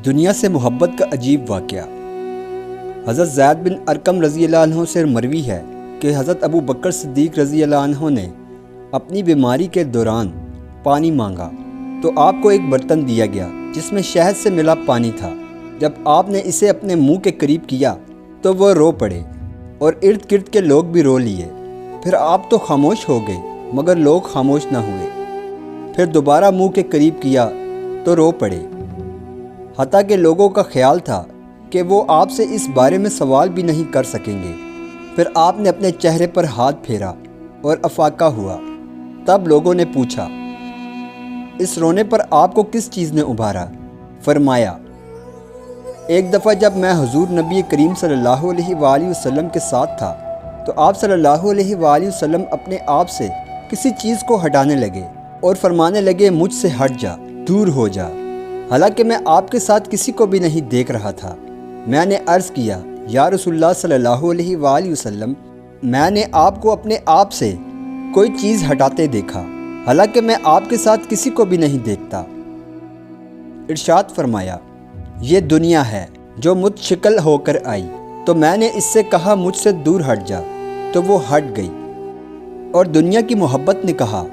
دنیا سے محبت کا عجیب واقعہ۔ حضرت زید بن ارقم رضی اللہ عنہ سے مروی ہے کہ حضرت ابو بکر صدیق رضی اللہ عنہ نے اپنی بیماری کے دوران پانی مانگا تو آپ کو ایک برتن دیا گیا جس میں شہد سے ملا پانی تھا۔ جب آپ نے اسے اپنے منہ کے قریب کیا تو وہ رو پڑے اور ارد گرد کے لوگ بھی رو لیے۔ پھر آپ تو خاموش ہو گئے مگر لوگ خاموش نہ ہوئے۔ پھر دوبارہ منہ کے قریب کیا تو رو پڑے، حتیٰ کہ لوگوں کا خیال تھا کہ وہ آپ سے اس بارے میں سوال بھی نہیں کر سکیں گے۔ پھر آپ نے اپنے چہرے پر ہاتھ پھیرا اور افاقہ ہوا۔ تب لوگوں نے پوچھا، اس رونے پر آپ کو کس چیز نے ابھارا؟ فرمایا، ایک دفعہ جب میں حضور نبی کریم صلی اللہ علیہ وآلہ وسلم کے ساتھ تھا تو آپ صلی اللہ علیہ وآلہ وسلم اپنے آپ سے کسی چیز کو ہٹانے لگے اور فرمانے لگے، مجھ سے ہٹ جا، دور ہو جا، حالانکہ میں آپ کے ساتھ کسی کو بھی نہیں دیکھ رہا تھا۔ میں نے عرض کیا، یا رسول اللہ صلی اللہ علیہ وآلہ وسلم، میں نے آپ کو اپنے آپ سے کوئی چیز ہٹاتے دیکھا، حالانکہ میں آپ کے ساتھ کسی کو بھی نہیں دیکھتا۔ ارشاد فرمایا، یہ دنیا ہے جو مجھ شکل ہو کر آئی، تو میں نے اس سے کہا مجھ سے دور ہٹ جا، تو وہ ہٹ گئی۔ اور دنیا کی محبت نے کہا،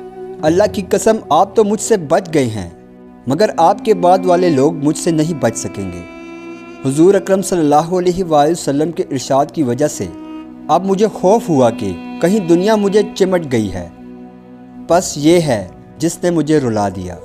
اللہ کی قسم آپ تو مجھ سے بچ گئے ہیں، مگر آپ کے بعد والے لوگ مجھ سے نہیں بچ سکیں گے۔ حضور اکرم صلی اللہ علیہ وآلہ وسلم کے ارشاد کی وجہ سے اب مجھے خوف ہوا کہ کہیں دنیا مجھے چمٹ گئی ہے، بس یہ ہے جس نے مجھے رلا دیا۔